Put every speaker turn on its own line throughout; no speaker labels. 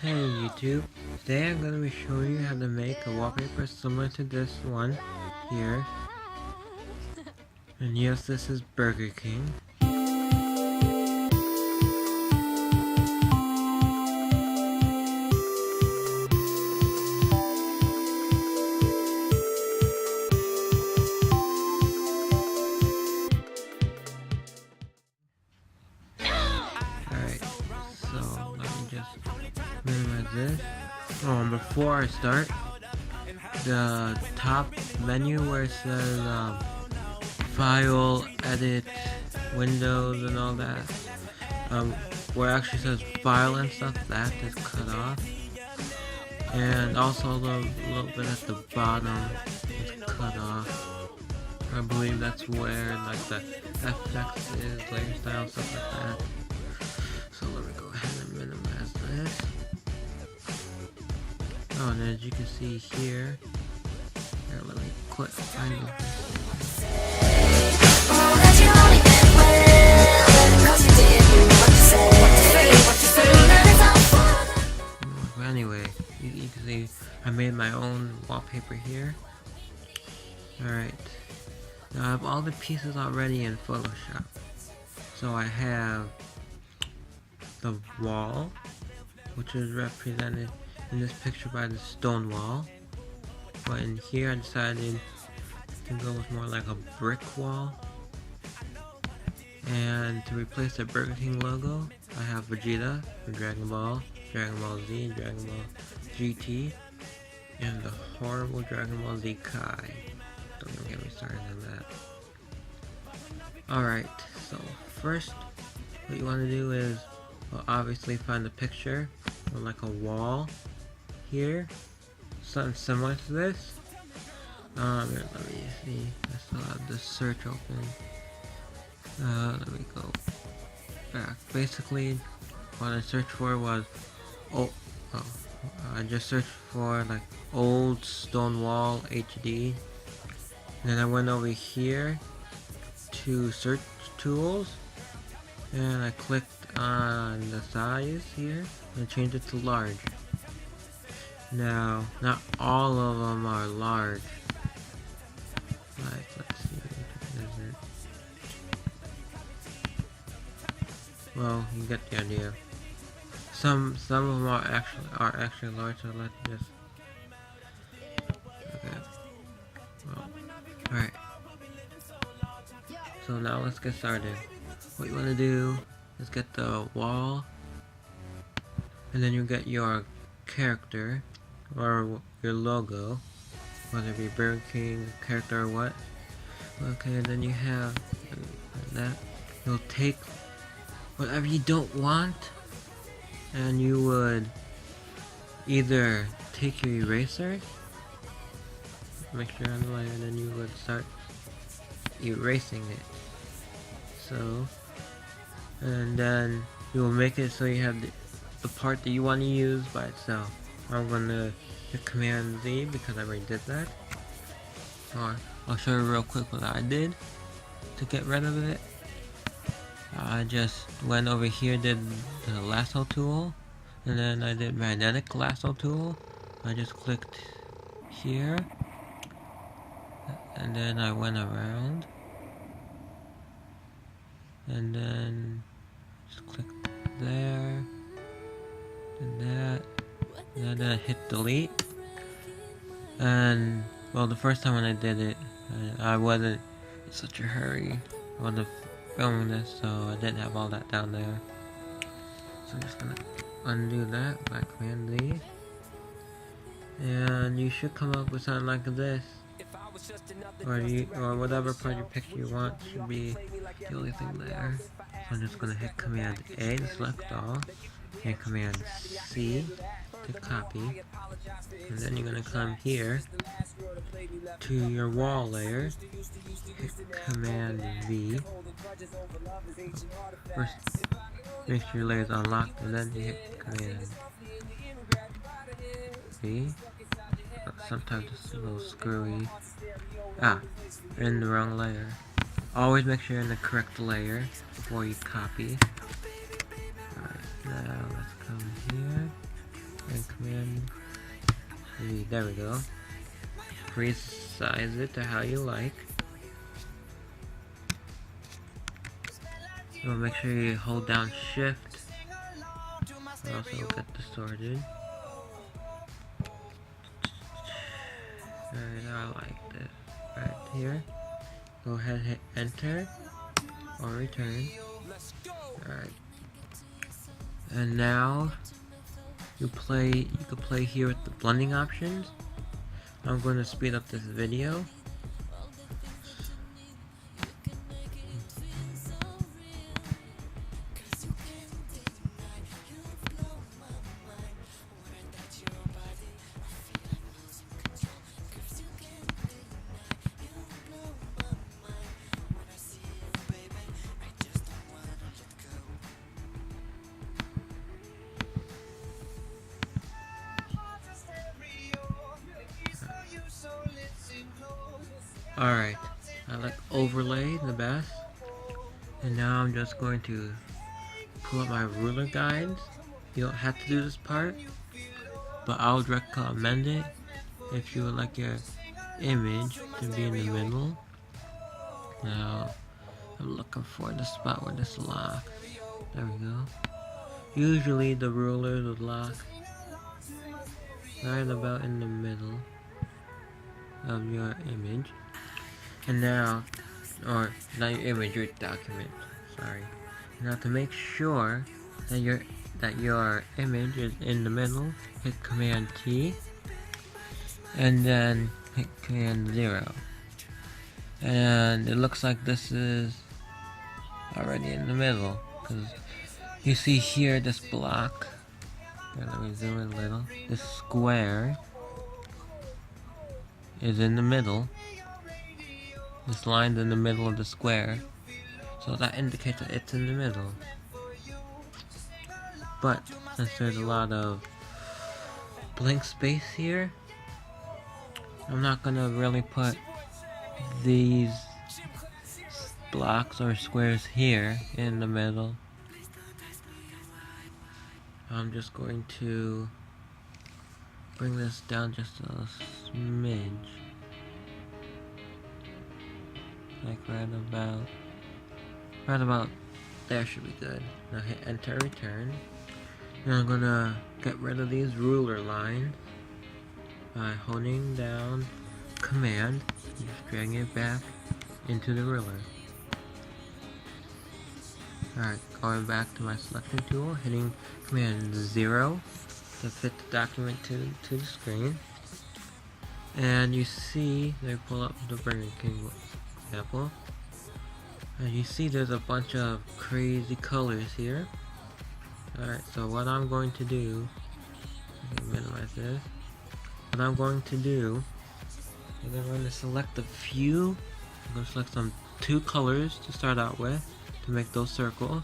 Hey YouTube, today I'm going to be showing you how to make a wallpaper similar to this one here. And yes, this is Burger King. Alright, so let me just minimize this. Oh, and before I start, the top menu where it says File, Edit, Windows and all that, where it actually says File and stuff, that is cut off. And also the little bit at the bottom is cut off. I believe that's where like the FX is, layer style, stuff like that. So let me go ahead and minimize this. Oh, and as you can see here, let me quit find Anyway, you can see I made my own wallpaper here. Alright. Now I have all the pieces already in Photoshop. So I have the wall, which is represented in this picture by the stone wall. But in here I decided to go with more like a brick wall. And to replace the Burger King logo, I have Vegeta from Dragon Ball Z, and Dragon Ball GT, and the horrible Dragon Ball Z Kai. Don't even get me started on that. Alright, so first what you want to do is, well, obviously find the picture of like a wall here, something similar to this. Let me see, I still have the search open. Let me go back. Basically what I searched for was I just searched for like old stone wall HD. Then I went over here to search tools and I clicked on the size here and changed it to large. Now, not all of them are large. Like, let's see, is it? Well, you get the idea. Some of them are actually large, so let's just. Okay. Well, alright. So now let's get started. What you want to do is get the wall, and then you get your character or your logo, whether it be Burger King character or what. Okay, and then you have that. You'll take whatever you don't want, and you would either take your eraser, make sure on the line, and then you would start erasing it. So, and then you will make it so you have the part that you want to use by itself. I'm gonna hit Command Z because I already did that. Or I'll show you real quick what I did to get rid of it. I just went over here, did the lasso tool, and then I did magnetic lasso tool. I just clicked here, and then I went around, and then just clicked there, and that, and then I hit delete. And well, the first time when I did it, I wasn't in such a hurry. I wasn't filming this, so I didn't have all that down there. So I'm just gonna undo that by Command Z, and you should come up with something like this, or whatever part you pick you want should be the only thing there. So I'm just gonna hit Command A to select all, and Command C to copy, and then you're gonna come here to your wall layer, hit Command V. First, make sure your layer is unlocked, and then you hit Command V. Sometimes it's a little screwy. You're in the wrong layer. Always make sure you're in the correct layer before you copy. Alright, now let's come here. There we go. Resize it to how you like. So make sure you hold down shift. Also get this sorted. Alright, I like this. Right here. Go ahead and hit enter or return. Alright. And now you can play here with the blending options. I'm going to speed up this video. Alright, I like overlay the best. And now I'm just going to pull up my ruler guides. You don't have to do this part, but I would recommend it if you would like your image to be in the middle. Now, I'm looking for the spot where this locks. There we go. Usually the rulers would lock right about in the middle of your image. And now, or not your image, your document. Sorry. Now to make sure that your image is in the middle, hit Command T, and then hit Command 0. And it looks like this is already in the middle, because you see here this block. Here, let me zoom in a little. This square is in the middle. This line's in the middle of the square, so that indicates that it's in the middle. But since there's a lot of blank space here, I'm not gonna really put these blocks or squares here in the middle. I'm just going to bring this down just a smidge. Like right about there should be good. Now hit enter, return. Now I'm gonna get rid of these ruler lines by holding down command and just dragging it back into the ruler. Alright, going back to my selection tool, hitting command 0 to fit the document to the screen. And you see, they pull up the Burger King example. And you see there's a bunch of crazy colors here. Alright, so what I'm going to do, minimize this. What I'm going to do is I'm going to select a few. I'm going to select some 2 colors to start out with to make those circles.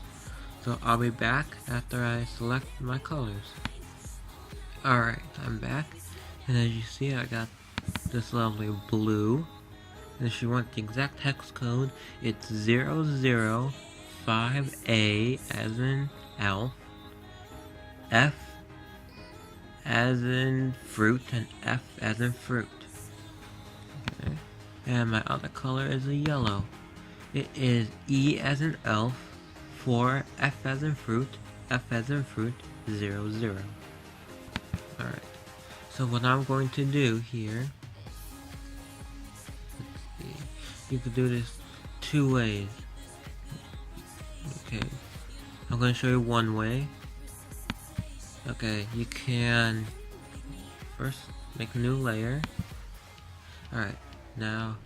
So I'll be back after I select my colors. Alright, I'm back. And as you see, I got this lovely blue. And if you want the exact hex code, it's 005A as in elf, F as in fruit, and F as in fruit. Okay. And my other color is a yellow. It is E as in elf, 4, F as in fruit, F as in fruit, 00. Alright. So what I'm going to do here, you could do this 2 ways. Okay, I'm going to show you one way. Okay, you can first make a new layer. Alright, now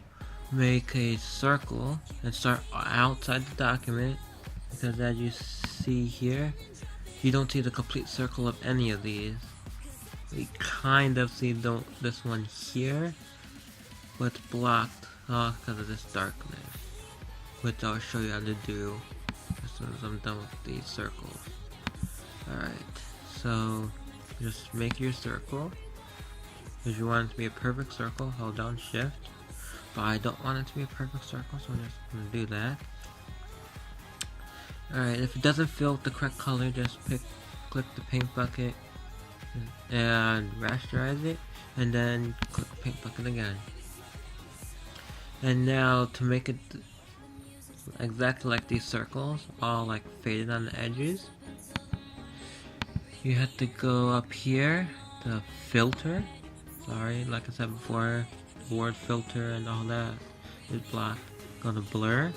make a circle and start outside the document, because as you see here, you don't see the complete circle of any of these. We kind of see this one here, but it's blocked because of this darkness, which I'll show you how to do as soon as I'm done with these circles. Alright, so just make your circle. If you want it to be a perfect circle, hold down shift. But I don't want it to be a perfect circle, so I'm just going to do that. Alright, if it doesn't fill with the correct color, just click the paint bucket and rasterize it, and then click paint bucket again. And now to make it exactly like these circles, all like faded on the edges, you have to go up here to filter. Sorry, like I said before, the word filter and all that is blocked. Go to blur,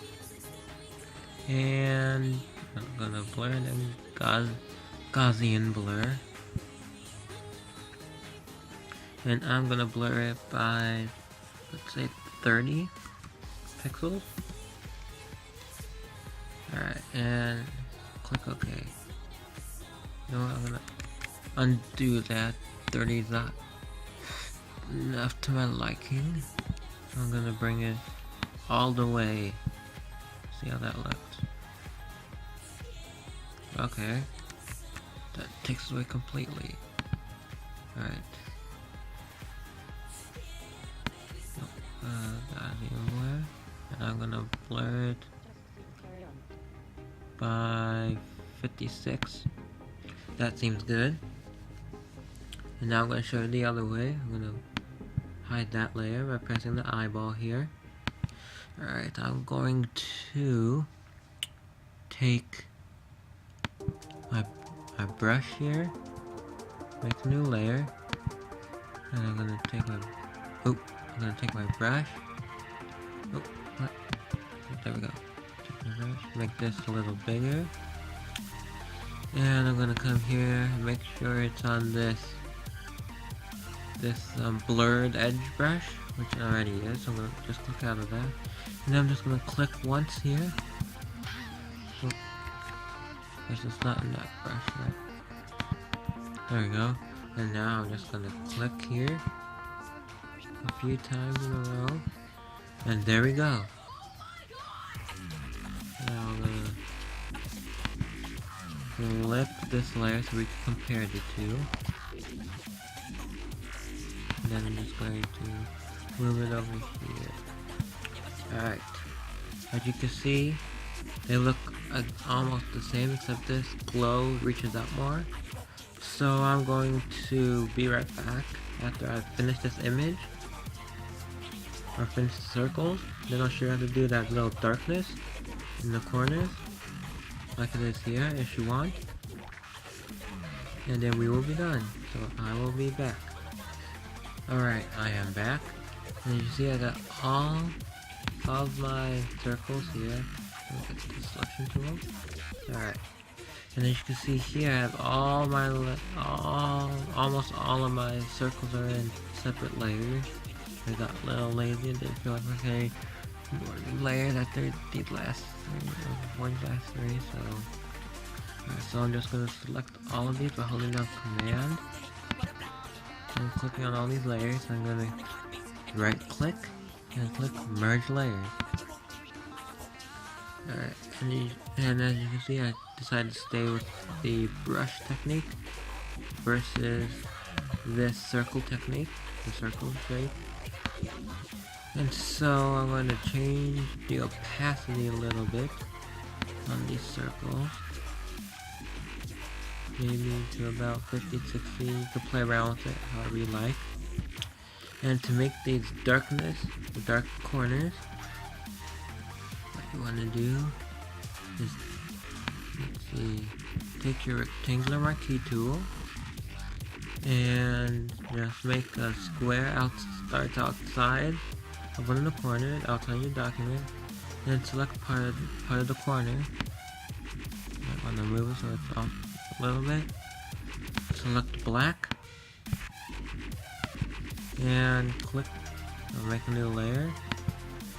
and I'm gonna blur and then Gaussian blur. And I'm gonna blur it by, let's say, 30 pixels. Alright, and click OK. You know what, I'm gonna undo that. 30 is not enough to my liking. I'm gonna bring it all the way. See how that looks. Okay. That takes it away completely. Alright. Blur. And I'm gonna blur it by 56. That seems good. And now I'm gonna show you the other way. I'm gonna hide that layer by pressing the eyeball here. Alright, I'm going to take my brush here, make a new layer, and I'm gonna take my brush. Oh, what? There we go. Take my brush, make this a little bigger, and I'm gonna come here and make sure it's on this blurred edge brush, which it already is. So I'm gonna just click out of that, and then I'm just gonna click once here. Oh, this is not in that brush, right? There we go. And now I'm just gonna click here a few times in a row, and there we go. Now I'm gonna flip this layer so we can compare the two. And then I'm just going to move it over here. Alright. As you can see, they look almost the same, except this glow reaches up more. So I'm going to be right back after I finish this image, or finish the circles. Then I'll show you how to do that little darkness in the corners, like it is here, if you want. And then we will be done. So I will be back. Alright, I am back. And you see I got all of my circles here. Look at the selection tool. Alright. And as you can see here, I have all my almost all of my circles are in separate layers. I got a little lazy and didn't feel like okay, layer that these last three. So I'm just gonna select all of these by holding down Command and clicking on all these layers. I'm gonna right click and click Merge Layers. Alright, and as you can see, I decided to stay with the brush technique versus this circle technique, the circle shape. And so I'm going to change the opacity a little bit on these circles. Maybe to about 50, 60, you can play around with it however you like. And to make these darkness, the dark corners, what you want to do is, let's see, take your rectangular marquee tool and just make a square starts outside of one of the corners, outside your document, and select part of the corner. You might want to move it so it's off a little bit. Select black and click, make a new layer.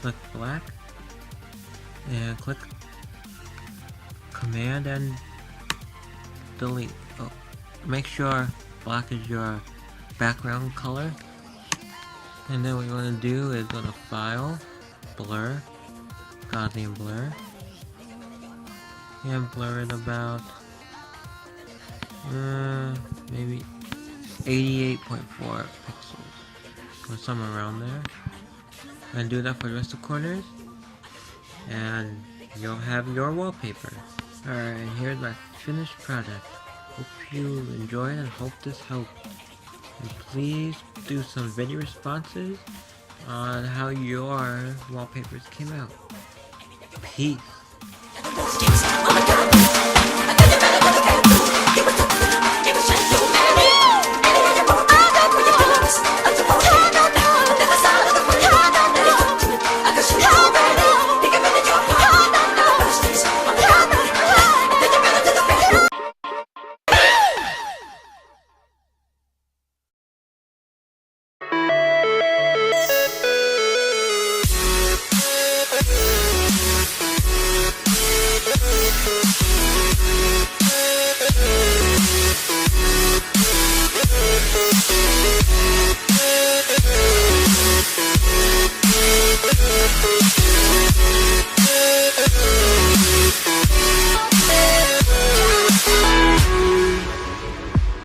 Click black and click Command and delete. Oh, make sure black is your background color. And then what you want to do is go to File, Blur, Gaussian Blur, and blur it about maybe 88.4 pixels, or somewhere around there. And do that for the rest of the corners, and you'll have your wallpaper. Alright, here's my finished product. Hope you enjoyed and hope this helped. And please do some video responses on how your wallpapers came out. Peace.